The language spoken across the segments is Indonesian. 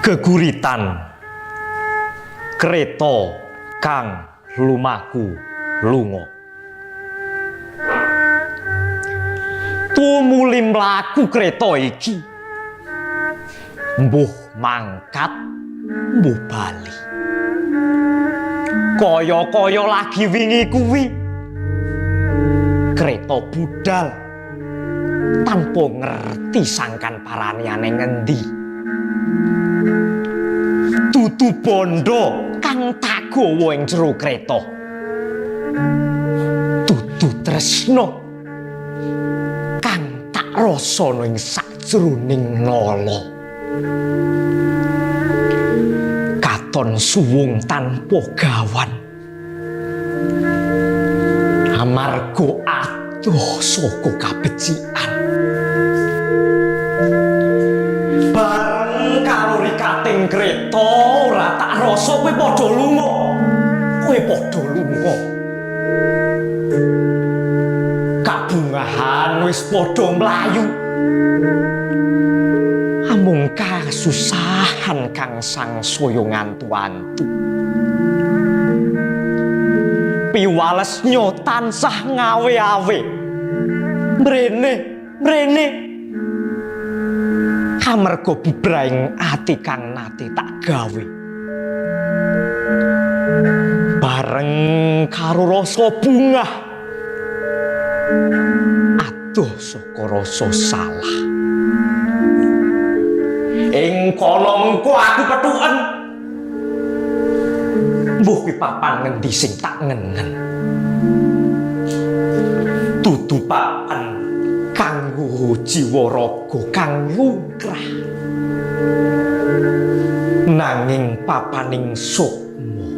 Geguritan kreta kang lumaku lunga. Tumuli mlaku kreta iki mbuh mangkat mbuh bali. Kaya-kaya lagi wingi kuwi kreta budal tanpa ngerti sangkan paraniane ngendi. Dudu bondo kang tak gawa ing jero kreta. Dudu tresna kang tak rasana ing sajroning nala. Katon suwung tanpa gawan. Amarga adoh saka kabecikan. Bareng karo rikating kreta ora tak rasa kowe padha lunga. Kowe padha lunga. Kabungahan wis padha mlayu. Amung kasusahan kang sangsaya ngantu-antu. Piwalesnya tansah ngawe-awe. Mrene amarga bubraing ati kang nate tak gawe. Bareng karo rasa bungah adoh saka rasa salah. Ing kono engko aku pethuken. Mbuh ki papan ngendi sing tak ngenen. Dudu papan kanggo jiwa raga kang lukrah. Nanging papaning sukma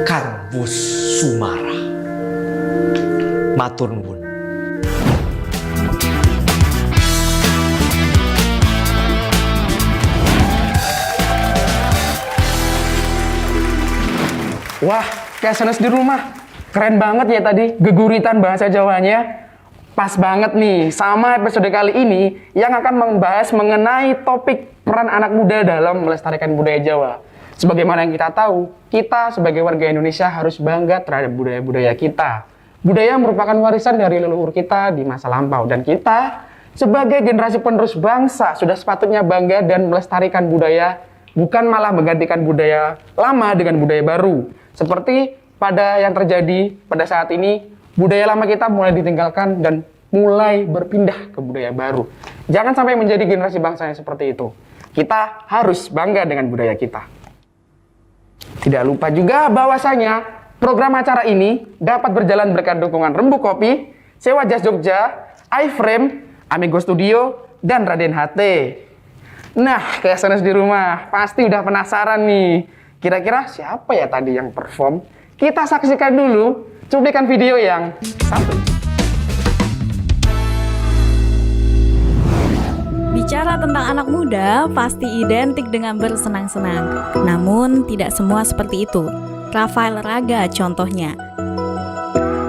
kang wus sumara. Matur nuwun. Wah, kayak Senes di rumah. Keren banget ya tadi geguritan bahasa Jawanya. Pas banget nih sama episode kali ini yang akan membahas mengenai topik peran anak muda dalam melestarikan budaya Jawa. Sebagaimana yang kita tahu, kita sebagai warga Indonesia harus bangga terhadap budaya-budaya kita. Budaya merupakan warisan dari leluhur kita di masa lampau. Dan kita sebagai generasi penerus bangsa sudah sepatutnya bangga dan melestarikan budaya, bukan malah menggantikan budaya lama dengan budaya baru. Seperti pada yang terjadi pada saat ini, budaya lama kita mulai ditinggalkan dan mulai berpindah ke budaya baru. Jangan sampai menjadi generasi bangsa yang seperti itu. Kita harus bangga dengan budaya kita. Tidak lupa juga bahwasanya program acara ini dapat berjalan berkat dukungan Rembuk Kopi, Sewa Jas Jogja, iFrame, Amigo Studio, dan Raden HT. Nah, kayak Senes di rumah, pasti udah penasaran nih. Kira-kira siapa ya tadi yang perform? Kita saksikan dulu cuplikan video yang satu. Bicara tentang anak muda pasti identik dengan bersenang-senang. Namun tidak semua seperti itu. Rafael Raga contohnya.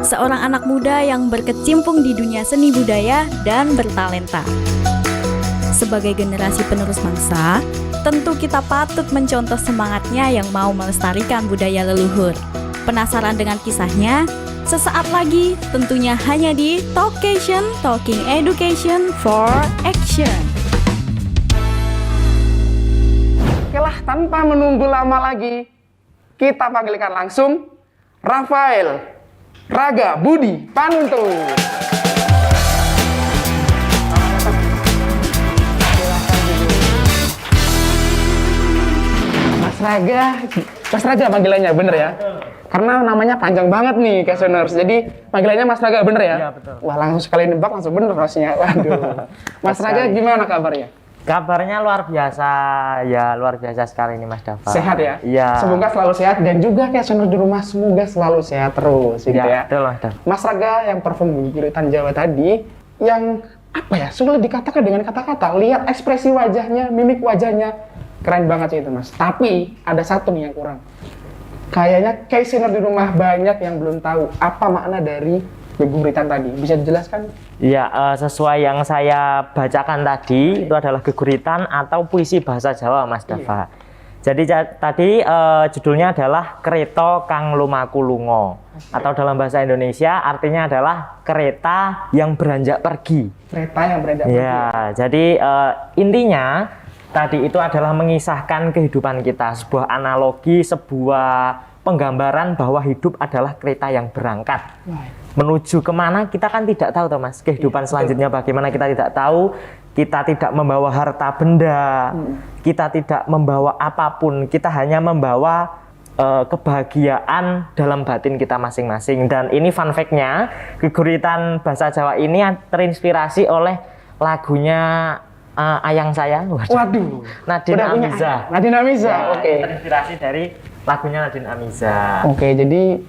Seorang anak muda yang berkecimpung di dunia seni budaya dan bertalenta. Sebagai generasi penerus bangsa, tentu kita patut mencontoh semangatnya yang mau melestarikan budaya leluhur. Penasaran dengan kisahnya? Sesaat lagi tentunya hanya di Talkation, Talking Education for Action. Oke lah, tanpa menunggu lama lagi, kita panggilkan langsung Rafael Raga Budi Panuntun. Mas Raga panggilannya bener ya? Karena namanya panjang banget nih, Casioners. Jadi panggilannya Mas Raga bener ya? Iya, betul. Wah, langsung sekali nebak langsung bener rasanya. Waduh. Mas Raga gimana kabarnya? Kabarnya luar biasa, ya luar biasa sekali ini Mas Dava. Sehat ya? Iya. Semoga selalu sehat dan juga Casioners di rumah semoga selalu sehat terus gitu ya. Betul Mas Dava. Mas Raga yang perform Geguritan Jawa tadi, yang apa ya, sulit dikatakan dengan kata-kata. Lihat ekspresi wajahnya, mimik wajahnya. Keren banget sih itu Mas. Tapi ada satu nih yang kurang. Kayaknya Casioner di rumah banyak yang belum tahu apa makna dari geguritan tadi? Bisa dijelaskan? Ya, sesuai yang saya bacakan tadi, itu adalah geguritan atau puisi bahasa Jawa, Mas Dava. Jadi tadi judulnya adalah Kreta Kang Lumaku Lunga, atau dalam bahasa Indonesia artinya adalah kereta yang beranjak pergi. Kereta yang beranjak pergi. Ya, jadi intinya tadi itu adalah mengisahkan kehidupan kita, sebuah analogi, sebuah penggambaran bahwa hidup adalah kereta yang berangkat. Menuju kemana kita kan tidak tahu, Mas. Kehidupan selanjutnya bagaimana kita tidak tahu. Kita tidak membawa harta benda, kita tidak membawa apapun, kita hanya membawa kebahagiaan dalam batin kita masing-masing. Dan ini fun fact-nya, geguritan bahasa Jawa ini terinspirasi oleh lagunya ayang saya. Waduh, Nadine Amiza. Nadine Amiza, Ya, oke. terinspirasi dari lagunya Nadine Amiza. Oke, jadi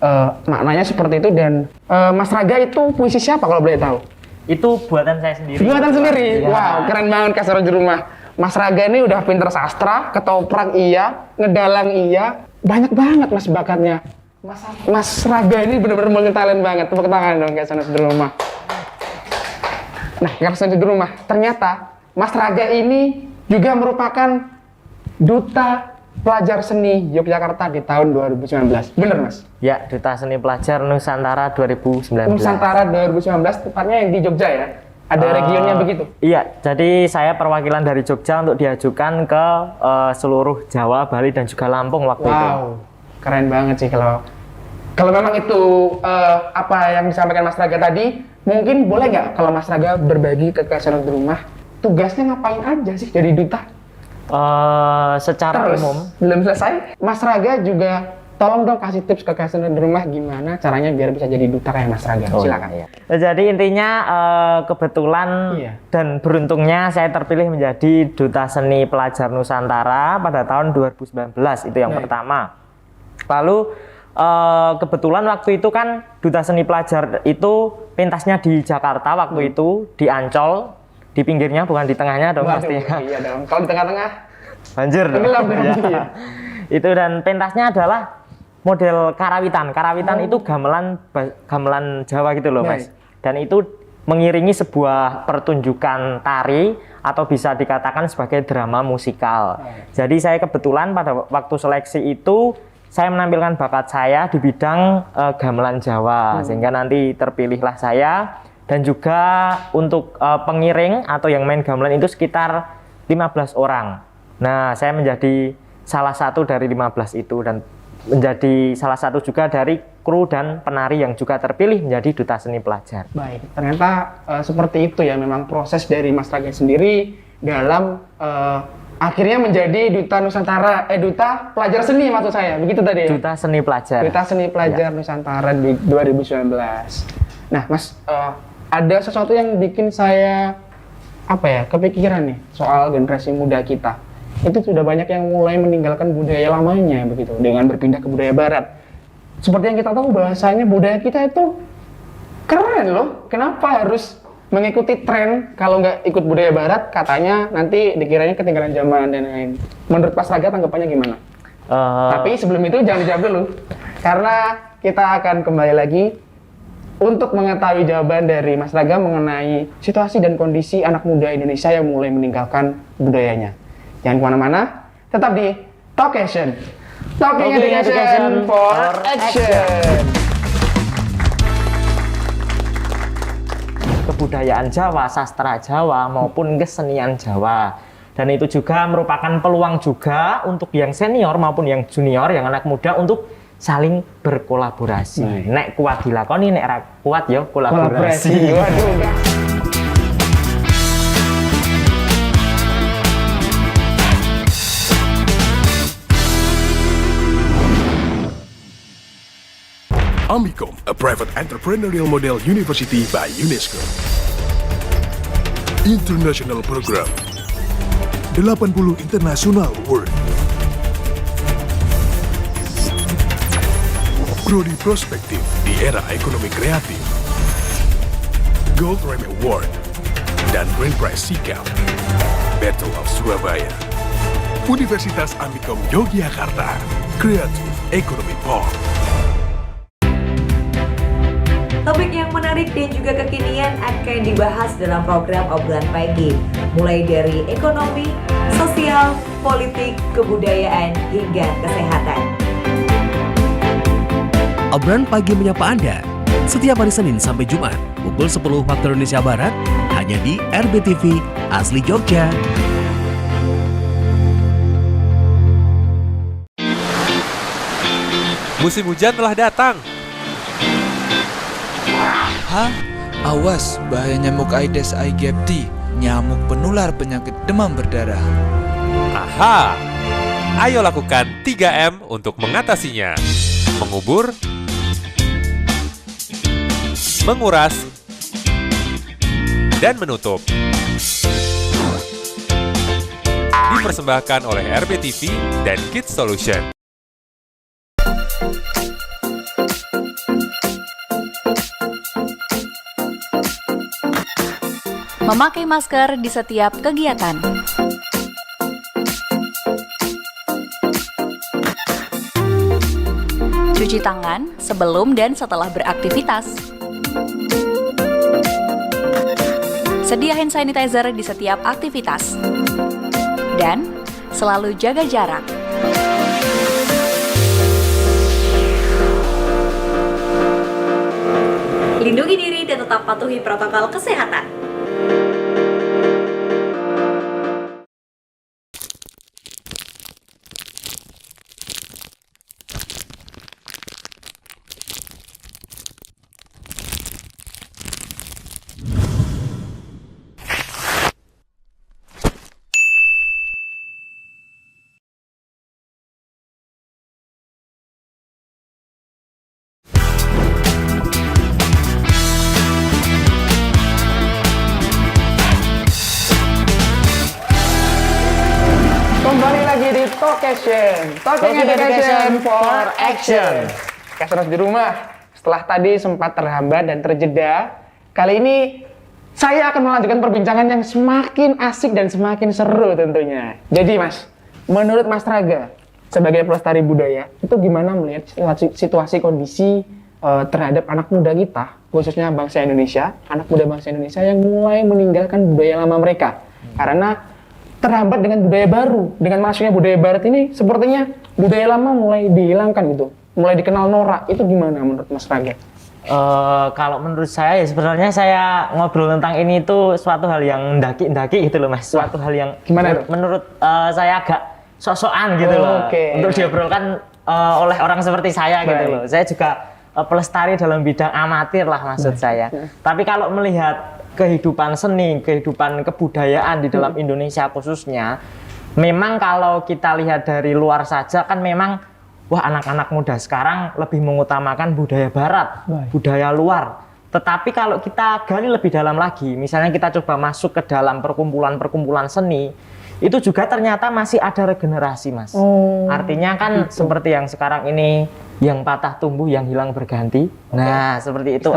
maknanya seperti itu. Dan Mas Raga itu puisi siapa kalau boleh tahu? Itu buatan saya sendiri. Buatan sendiri? Ya. Wow, keren banget Kasar di rumah. Mas Raga ini udah pinter sastra, ketoprak iya, ngedalang iya, banyak banget Mas bakatnya. Mas Raga ini benar-benar multi-talent banget. Tepuk tangan dong Kasar di rumah. Nah, Kasar di rumah, ternyata Mas Raga ini juga merupakan duta pelajar seni Yogyakarta di tahun 2019. Bener, Mas? Ya, Duta Seni Pelajar Nusantara 2019. Nusantara 2019, tepatnya yang di Jogja ya? Ada regionnya begitu? Iya, jadi saya perwakilan dari Jogja untuk diajukan ke seluruh Jawa, Bali, dan juga Lampung waktu itu. Wow, keren banget sih kalau memang itu apa yang disampaikan Mas Raga tadi. Mungkin boleh nggak kalau Mas Raga berbagi ke Kasar di rumah, tugasnya ngapain aja sih jadi duta? Secara Terus, umum, belum selesai, Mas Raga juga tolong dong kasih tips ke Kasar di rumah gimana caranya biar bisa jadi duta kayak Mas Raga. Silakan. Iya. Jadi intinya kebetulan dan beruntungnya saya terpilih menjadi Duta Seni Pelajar Nusantara pada tahun 2019, itu yang pertama. Lalu kebetulan waktu itu kan Duta Seni Pelajar itu pentasnya di Jakarta waktu itu, di Ancol, di pinggirnya bukan di tengahnya dong. Waduh, pastinya. iya dong. Kalau di tengah-tengah Banjir dong. tenggelam dong. Ya. Iya. Itu dan pentasnya adalah model karawitan. Karawitan itu gamelan Jawa gitu loh, Mas. Dan itu mengiringi sebuah pertunjukan tari atau bisa dikatakan sebagai drama musikal. Jadi saya kebetulan pada waktu seleksi itu saya menampilkan bakat saya di bidang gamelan Jawa, sehingga nanti terpilihlah saya. Dan juga untuk pengiring atau yang main gamelan itu sekitar 15 orang. Nah, saya menjadi salah satu dari 15 itu dan menjadi salah satu juga dari kru dan penari yang juga terpilih menjadi Duta Seni Pelajar. Baik, ternyata seperti itu ya memang proses dari Mas Raga sendiri dalam akhirnya menjadi Duta Nusantara, Duta Pelajar Seni maksud saya, begitu tadi ya? Duta Seni Pelajar. Duta Seni Pelajar Nusantara di 2019. Nah, Mas, ada sesuatu yang bikin saya kepikiran nih soal generasi muda kita. Itu sudah banyak yang mulai meninggalkan budaya lamanya begitu dengan berpindah ke budaya barat. Seperti yang kita tahu bahasanya budaya kita itu keren loh. Kenapa harus mengikuti tren? Kalau nggak ikut budaya barat katanya nanti dikiranya ketinggalan zaman dan lain. Menurut Mas Raga tanggapannya gimana? Tapi sebelum itu jangan dijawab dulu. Karena kita akan kembali lagi untuk mengetahui jawaban dari Mas Raga mengenai situasi dan kondisi anak muda Indonesia yang mulai meninggalkan budayanya. Jangan kemana-mana, tetap di Talkation. Talking Education for Action. Kebudayaan Jawa, sastra Jawa maupun kesenian Jawa. Dan itu juga merupakan peluang juga untuk yang senior maupun yang junior, yang anak muda untuk saling berkolaborasi. Nek kuat dilakoni, nek ra kuat ya kolaborasi. Waduh. Amicom, a private entrepreneurial model university by UNESCO. International Program 80 International Award. Prodi Prospektif di era ekonomi kreatif. Gold Rem Award dan Grand Prize Sikap. Battle of Surabaya. Universitas Amicom Yogyakarta. Creative Economy Park. Topik yang menarik dan juga kekinian akan dibahas dalam program Obrolan Pagi, mulai dari ekonomi, sosial, politik, kebudayaan, hingga kesehatan. Obrolan Pagi menyapa Anda setiap hari Senin sampai Jumat pukul 10 waktu Indonesia Barat hanya di RBTV Asli Jogja. Musim hujan telah datang. Hah? Awas, bahaya nyamuk Aedes aegypti, nyamuk penular penyakit demam berdarah. Aha! Ayo lakukan 3M untuk mengatasinya. Mengubur, menguras, dan menutup. Dipersembahkan oleh RBTV dan Kids Solution. Memakai masker di setiap kegiatan. Cuci tangan sebelum dan setelah beraktivitas. Sedia hand sanitizer di setiap aktivitas. Dan selalu jaga jarak. Lindungi diri dan tetap patuhi protokol kesehatan. Kembali lagi di Talking Education for Action. Keseners di rumah, setelah tadi sempat terhambat dan terjeda, kali ini saya akan melanjutkan perbincangan yang semakin asik dan semakin seru tentunya. Jadi Mas, menurut Mas Raga, sebagai pelestari budaya, itu gimana melihat situasi kondisi terhadap anak muda kita, khususnya bangsa Indonesia, anak muda bangsa Indonesia yang mulai meninggalkan budaya lama mereka? Karena terhambat dengan budaya baru. Dengan masuknya budaya barat ini, sepertinya budaya lama mulai dihilangkan gitu, mulai dikenal norak. Itu gimana menurut Mas Raga? Kalau menurut saya ya sebenarnya saya ngobrol tentang ini itu suatu hal yang ndaki gitu loh Mas. Suatu hal yang gimana menurut saya agak sok-sokan gitu loh. Untuk diobrolkan oleh orang seperti saya gitu loh. Saya juga pelestari dalam bidang amatir lah maksud saya. Tapi kalau melihat kehidupan seni, kehidupan kebudayaan di dalam Indonesia khususnya, memang kalau kita lihat dari luar saja kan memang wah anak-anak muda sekarang lebih mengutamakan budaya barat, budaya luar. Tetapi kalau kita gali lebih dalam lagi, misalnya kita coba masuk ke dalam perkumpulan-perkumpulan seni, itu juga ternyata masih ada regenerasi Mas. Artinya kan seperti yang sekarang ini, yang patah tumbuh, yang hilang berganti. Nah, seperti itu.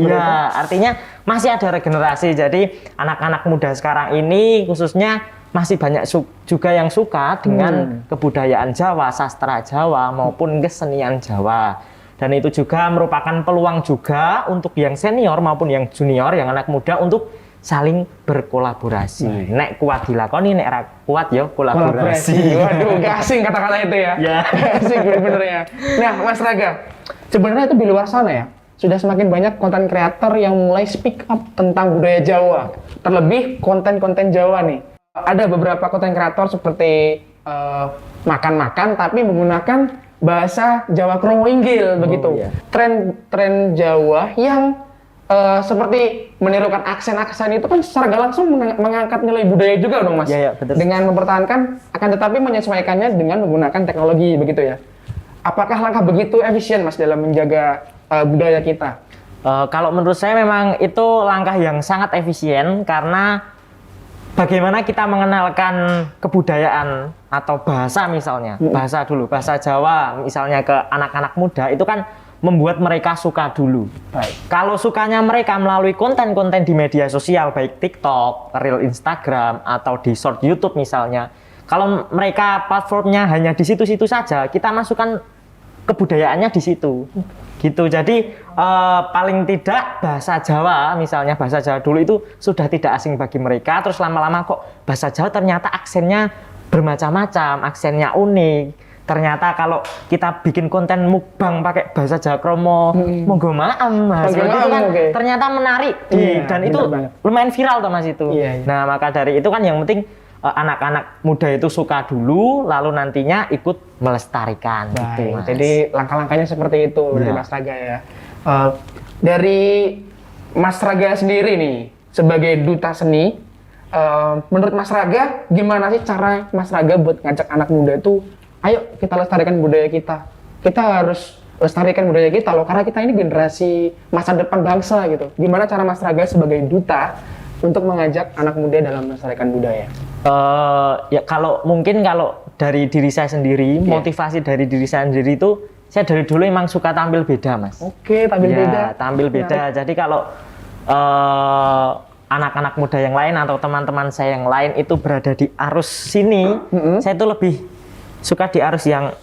Ya, artinya masih ada regenerasi. Jadi anak-anak muda sekarang ini khususnya masih banyak juga yang suka dengan kebudayaan Jawa, sastra Jawa maupun kesenian Jawa. Dan itu juga merupakan peluang juga untuk yang senior maupun yang junior, yang anak muda untuk saling berkolaborasi. Nek kuat dilakoni, nek ra kuat ya kolaborasi. Waduh, gak asing kata-kata itu ya. Ya. Asing bener-bener ya. Nah, Mas Raga, sebenarnya itu di luar sana ya, sudah semakin banyak konten kreator yang mulai speak up tentang budaya Jawa. Terlebih konten-konten Jawa nih. Ada beberapa konten kreator seperti makan-makan tapi menggunakan bahasa Jawa Kromo Inggil begitu. Iya. Tren Jawa yang seperti menirukan aksen-aksen itu kan secara gak langsung mengangkat nilai budaya juga dong Mas. Iya, betul. Dengan mempertahankan, akan tetapi menyesuaikannya dengan menggunakan teknologi begitu ya. Apakah langkah begitu efisien Mas dalam menjaga budaya kita? Kalau menurut saya memang itu langkah yang sangat efisien karena bagaimana kita mengenalkan kebudayaan atau bahasa misalnya, bahasa dulu, bahasa Jawa misalnya ke anak-anak muda itu kan membuat mereka suka dulu. Kalau sukanya mereka melalui konten-konten di media sosial, baik TikTok, Reel Instagram, atau di short YouTube misalnya. Kalau mereka platformnya hanya di situ-situ saja, kita masukkan kebudayaannya di situ. Gitu. Jadi paling tidak bahasa Jawa, misalnya bahasa Jawa dulu itu sudah tidak asing bagi mereka, terus lama-lama kok bahasa Jawa ternyata aksennya bermacam-macam, aksennya unik. Ternyata kalau kita bikin konten mukbang pakai bahasa Jawa Kromo, monggo maem, seperti itu kan ternyata menarik, dan itu lumayan viral tuh Mas itu. Nah, maka dari itu kan yang penting anak-anak muda itu suka dulu, lalu nantinya ikut melestarikan. Gitu, Mas. Jadi langkah-langkahnya seperti itu dari Mas Raga ya. Dari Mas Raga sendiri nih, sebagai duta seni, menurut Mas Raga, gimana sih cara Mas Raga buat ngajak anak muda itu, ayo kita lestarikan budaya kita. Kita harus lestarikan budaya kita loh, karena kita ini generasi masa depan bangsa gitu. Gimana cara Mas Raga sebagai duta untuk mengajak anak muda dalam melestarikan budaya? Ya kalau dari diri saya sendiri, motivasi dari diri saya sendiri itu, saya dari dulu emang suka tampil beda, Mas. Oke, tampil beda. Tampil beda. Jadi kalau anak-anak muda yang lain atau teman-teman saya yang lain itu berada di arus sini, saya itu lebih suka di arus yang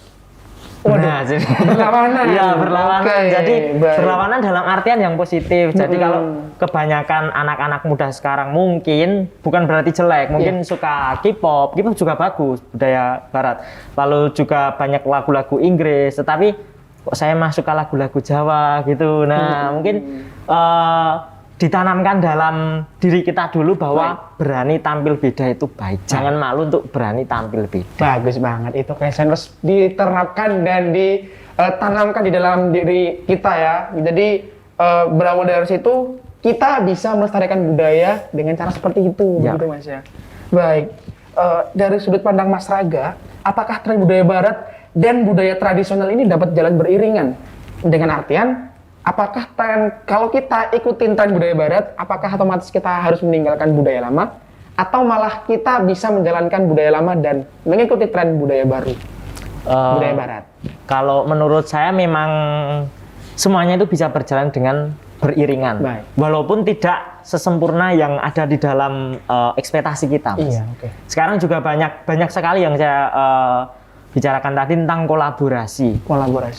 jadi berlawanan. Iya, berlawanan. Jadi berlawanan dalam artian yang positif. Jadi kalau kebanyakan anak-anak muda sekarang mungkin bukan berarti jelek, mungkin suka K-pop juga bagus, budaya barat. Lalu juga banyak lagu-lagu Inggris, tetapi kok saya mah suka lagu-lagu Jawa gitu. Nah, mungkin ditanamkan dalam diri kita dulu bahwa berani tampil beda itu baik. Jangan malu untuk berani tampil beda. Bagus banget itu, harus diterapkan dan ditanamkan di dalam diri kita ya. Jadi berawal dari situ kita bisa melestarikan budaya dengan cara seperti itu, begitu Mas ya. Baik, dari sudut pandang Mas Raga, apakah tren budaya barat dan budaya tradisional ini dapat jalan beriringan? Dengan artian, apakah kalau kita ikutin tren budaya barat, apakah otomatis kita harus meninggalkan budaya lama? Atau malah kita bisa menjalankan budaya lama dan mengikuti tren budaya baru, budaya barat? Kalau menurut saya memang semuanya itu bisa berjalan dengan beriringan. Walaupun tidak sesempurna yang ada di dalam ekspektasi kita, Mas. Sekarang juga banyak sekali yang saya bicarakan tadi tentang kolaborasi.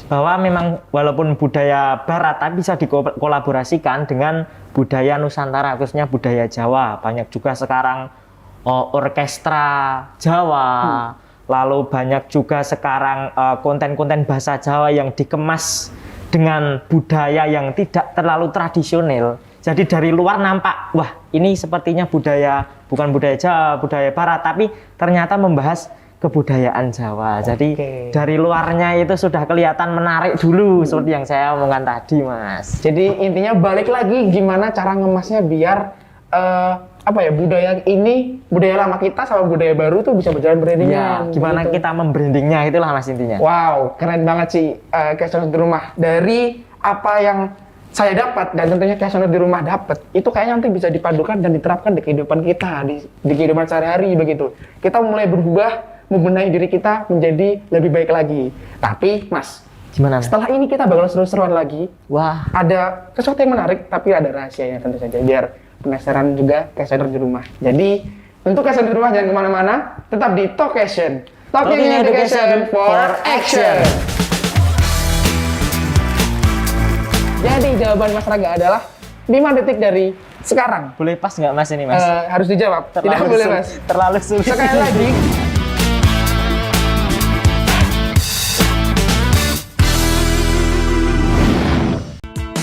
Bahwa memang walaupun budaya barat tapi bisa dikolaborasikan dengan budaya Nusantara, khususnya budaya Jawa. Banyak juga sekarang orkestra Jawa. Lalu banyak juga sekarang konten-konten bahasa Jawa yang dikemas dengan budaya yang tidak terlalu tradisional. Jadi dari luar nampak, wah ini sepertinya bukan budaya Jawa, budaya barat, tapi ternyata membahas kebudayaan Jawa. Jadi dari luarnya itu sudah kelihatan menarik dulu, seperti yang saya omongkan tadi, Mas. Jadi intinya balik lagi gimana cara ngemasnya biar budaya lama kita sama budaya baru tuh bisa berjalan beriringan. Gimana kita membrandingnya, itulah Mas intinya. Wow, keren banget sih Questioner di Rumah. Dari apa yang saya dapat dan tentunya Questioner di Rumah dapat, itu kayaknya nanti bisa dipadukan dan diterapkan di kehidupan kita, di kehidupan sehari-hari begitu. Kita mulai berubah, membenahi diri kita menjadi lebih baik lagi. Tapi Mas, gimana? Setelah ini kita bakal seru-seruan lagi. Wah, ada sesuatu yang menarik, tapi ada rahasianya tentu saja, biar penasaran juga Questioner di Rumah. Jadi untuk Questioner di Rumah jangan kemana-mana, tetap di Talkation, Talking Education for Action. Jadi jawaban Mas Raga adalah 5 detik dari sekarang. Boleh pas nggak Mas ini, Mas? Harus dijawab. Tidak boleh Mas. Terlalu sulit. Sekali lagi.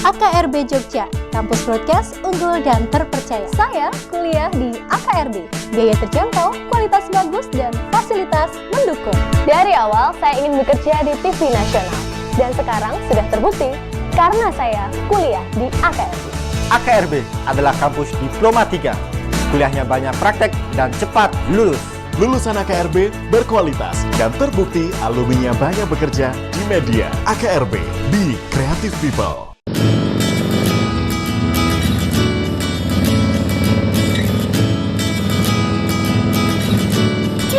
AKRB Jogja, kampus broadcast unggul dan terpercaya. Saya kuliah di AKRB, biaya terjangkau, kualitas bagus, dan fasilitas mendukung. Dari awal saya ingin bekerja di TV nasional, dan sekarang sudah terbukti karena saya kuliah di AKRB. AKRB adalah kampus Diploma 3. Kuliahnya banyak praktek dan cepat lulus. Lulusan AKRB berkualitas dan terbukti alumninya banyak bekerja di media. AKRB, Be Creative People.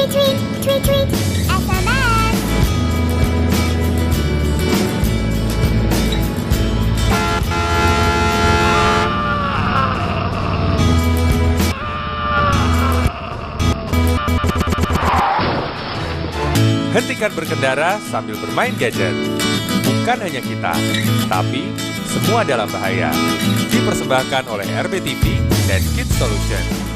Tweet, SMS. Hentikan berkendara sambil bermain gadget. bukan hanya kita, tapi semua dalam bahaya. Dipersembahkan oleh RBTV dan Kids Solution.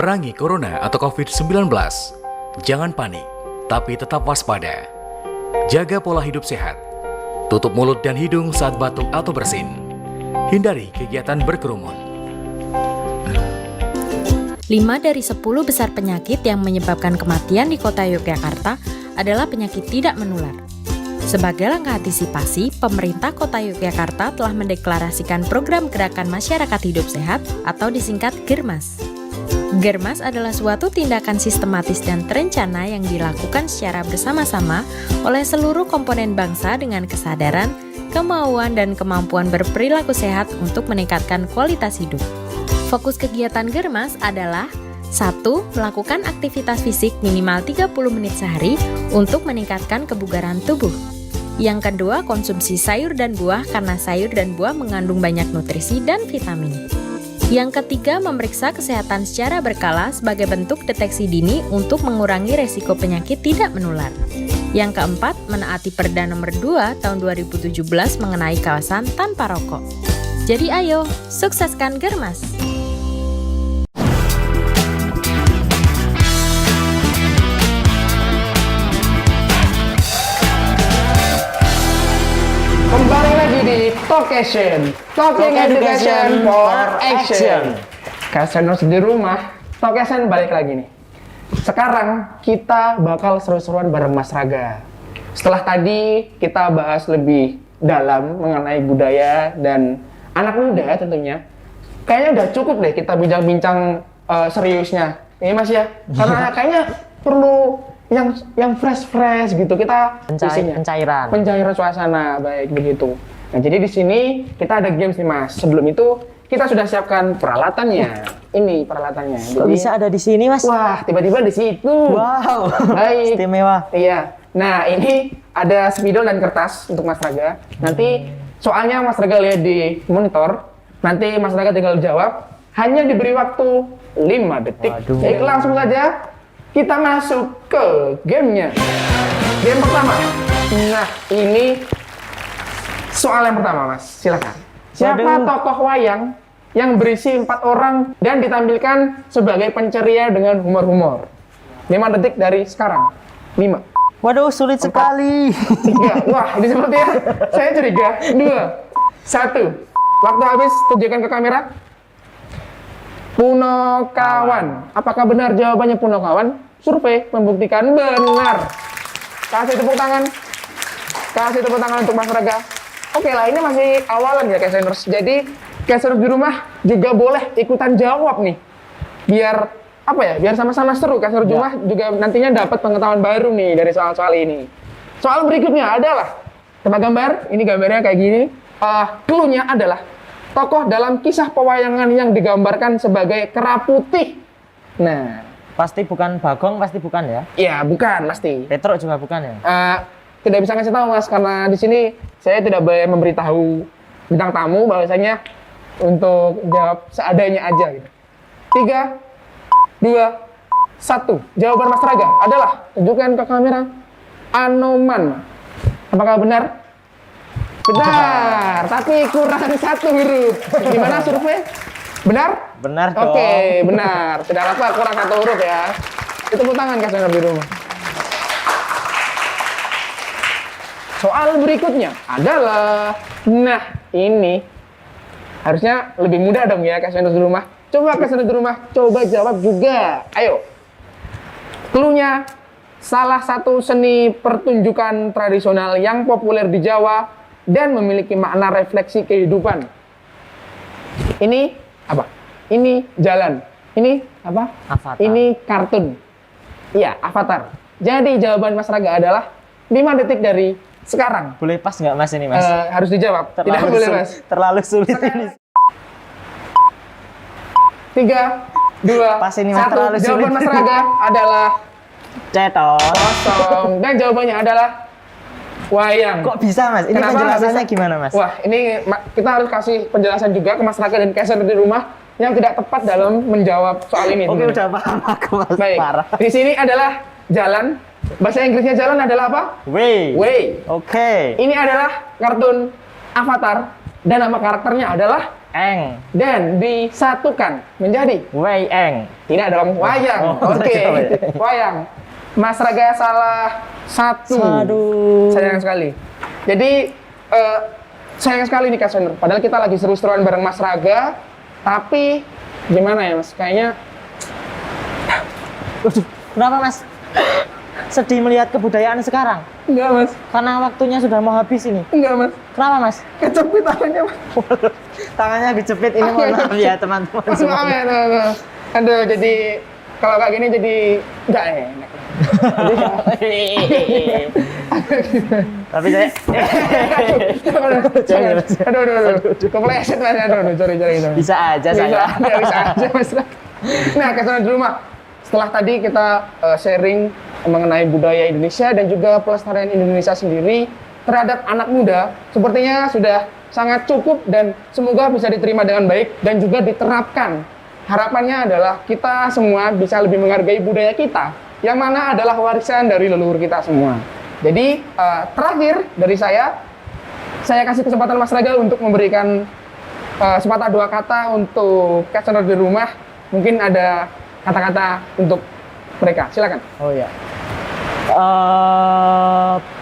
Perangi Corona atau COVID-19. Jangan panik, tapi tetap waspada. Jaga pola hidup sehat. Tutup mulut dan hidung saat batuk atau bersin. Hindari kegiatan berkerumun. 5 dari 10 besar penyakit yang menyebabkan kematian di kota Yogyakarta adalah penyakit tidak menular. Sebagai langkah antisipasi, pemerintah kota Yogyakarta telah mendeklarasikan program Gerakan Masyarakat Hidup Sehat atau disingkat GERMAS. GERMAS adalah suatu tindakan sistematis dan terencana yang dilakukan secara bersama-sama oleh seluruh komponen bangsa dengan kesadaran, kemauan, dan kemampuan berperilaku sehat untuk meningkatkan kualitas hidup. Fokus kegiatan GERMAS adalah 1. Melakukan aktivitas fisik minimal 30 menit sehari untuk meningkatkan kebugaran tubuh. Yang kedua, konsumsi sayur dan buah karena sayur dan buah mengandung banyak nutrisi dan vitamin. Yang ketiga, memeriksa kesehatan secara berkala sebagai bentuk deteksi dini untuk mengurangi resiko penyakit tidak menular. Yang keempat, menaati Perda Nomor 2 Tahun 2017 mengenai kawasan tanpa rokok. Jadi ayo, sukseskan GERMAS! Kembali lagi di Talkation, Talking Education for Action. Kaseners di rumah, Talkation balik lagi nih. Sekarang kita bakal seru-seruan bareng Mas Raga. Setelah tadi kita bahas lebih dalam mengenai budaya dan anak muda tentunya, kayaknya udah cukup deh kita bincang-bincang seriusnya. Ini Mas ya, karena kayaknya perlu yang fresh gitu, kita pencairan suasana, baik begitu. Nah, jadi di sini kita ada games nih Mas. Sebelum itu kita sudah siapkan peralatannya. Ini peralatannya. Kok bisa ada di sini Mas? Wah, tiba-tiba di situ. Wow, baik. Istimewa. Iya. Nah, ini ada spidol dan kertas untuk Mas Raga. Nanti soalnya Mas Raga lihat di monitor. Nanti Mas Raga tinggal jawab. Hanya diberi waktu 5 detik. Baik, langsung saja kita masuk ke gamenya. Game pertama. Nah, ini soal yang pertama, Mas. Silakan. Siapa tokoh wayang yang berisi 4 orang dan ditampilkan sebagai penceria dengan humor-humor? 5 detik dari sekarang. 5. Waduh, sulit 4, sekali. 3. Wah, ini sepertinya saya curiga. 2, 1. Waktu habis, tunjukkan ke kamera. Punokawan. Apakah benar jawabannya Punokawan? Survei membuktikan benar. Kasih tepuk tangan. Kasih tepuk tangan untuk Mas Raga. Oke lah, ini masih awalan ya Caseners. Jadi Caseners di rumah juga boleh ikutan jawab nih. Biar apa ya? Biar sama-sama seru. Caseners di rumah juga nantinya dapat pengetahuan baru nih dari soal-soal ini. Soal berikutnya adalah coba gambar. Ini gambarnya kayak gini. Clue-nya adalah tokoh dalam kisah pewayangan yang digambarkan sebagai kera putih. Nah, pasti bukan Bagong, pasti bukan ya? Iya, bukan pasti. Petruk juga bukan ya? Tidak bisa ngasih tahu Mas, karena di sini saya tidak boleh memberitahu bintang tamu bahwasanya untuk jawab seadanya aja gitu. 3, 2, 1. Jawaban Mas Raga adalah, tunjukkan ke kamera, Anoman. Apakah benar? Benar, tapi kurang 1 huruf. Gimana survei? Benar? Benar dong. Oke, benar. Tidak apa, kurang 1 huruf ya. Tepuk tangan Caseners di rumah. Soal berikutnya adalah, nah ini harusnya lebih mudah dong ya Caseners di rumah. Coba kesan di rumah, coba jawab juga. Ayo. Cluenya, salah satu seni pertunjukan tradisional yang populer di Jawa dan memiliki makna refleksi kehidupan. Ini apa? Ini jalan. Ini apa? Avatar. Ini kartun. Iya, Avatar. Jadi jawaban Mas Raga adalah 5 detik dari sekarang. Boleh pas nggak Mas ini Mas? Harus dijawab. Tidak boleh Mas. Terlalu sulit ini. 3, 2, Pas ini, Mas, 1. terlalu sulit. Jawaban Mas Raga adalah Cetok. kosong. Dan jawabannya adalah wayang. Kok bisa Mas? Ini Kenapa penjelasannya bisa? gimana Mas? Wah, ini kita harus kasih penjelasan juga ke Mas Raga dan Keser di rumah yang tidak tepat dalam menjawab soal ini. Oke, udah paham aku Mas. Baik. Parah. Di sini adalah jalan. Bahasa Inggrisnya jalan adalah apa? Way. Way. Oke. Ini adalah kartun Avatar dan nama karakternya adalah Eng. dan disatukan menjadi Way Eng. tidak dalam wayang. Oh, Oke. Wayang. Mas Raga salah satu. Aduh. Sayang sekali. Jadi sayang sekali nih Kak Soner. Padahal kita lagi seru-seruan bareng Mas Raga, tapi gimana ya Mas? Kayaknya Kenapa Mas? Sedih melihat kebudayaan sekarang? enggak Mas. Karena waktunya sudah mau habis ini. Enggak Mas. Kenapa Mas? Kecepit tangannya Mas. Tangannya dijepit ini, mohon maaf ya teman-teman semua. Maaf ya teman-teman. Aduh, jadi kalau kayak gini jadi nggak enak. Tapi saya aduh, kepleset Mas. Aduh, sorry. bisa aja saya. Bisa aja Mas. Nah, kesan di rumah. Setelah tadi kita sharing mengenai budaya Indonesia dan juga pelestarian Indonesia sendiri terhadap anak muda, sepertinya sudah sangat cukup dan semoga bisa diterima dengan baik dan juga diterapkan. Harapannya adalah kita semua bisa lebih menghargai budaya kita, yang mana adalah warisan dari leluhur kita semua. Jadi terakhir dari saya kasih kesempatan Mas Raga untuk memberikan sepatah dua kata untuk customer di rumah. Mungkin ada kata-kata untuk mereka, silakan. Oh ya.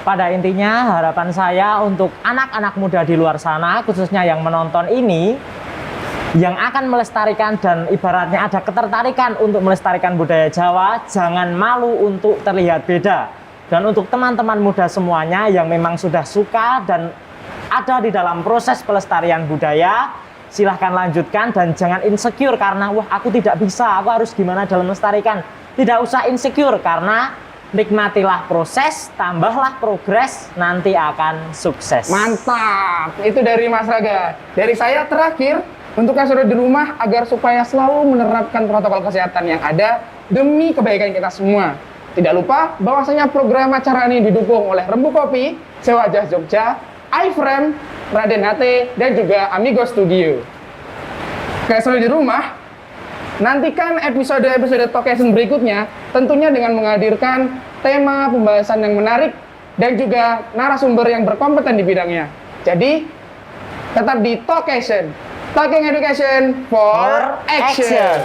Pada intinya harapan saya untuk anak-anak muda di luar sana, khususnya yang menonton ini, yang akan melestarikan dan ibaratnya ada ketertarikan untuk melestarikan budaya Jawa, jangan malu untuk terlihat beda. Dan untuk teman-teman muda semuanya yang memang sudah suka dan ada di dalam proses pelestarian budaya, silahkan lanjutkan dan jangan insecure karena wah aku tidak bisa, aku harus gimana dalam melestarikan. Tidak usah insecure karena nikmatilah proses, tambahlah progres, nanti akan sukses. Mantap, itu dari Mas Raga. Dari saya terakhir, untuk yang sudah di rumah agar supaya selalu menerapkan protokol kesehatan yang ada demi kebaikan kita semua. Tidak lupa bahwasanya program acara ini didukung oleh Rembu Kopi, Sewa Jas Jogja, iFrame, Raden HT, dan juga Amigo Studio. Kayak selalu di rumah, nantikan episode-episode Talkation berikutnya, tentunya dengan menghadirkan tema pembahasan yang menarik dan juga narasumber yang berkompeten di bidangnya. Jadi, tetap di Talkation, Talking Education for Action.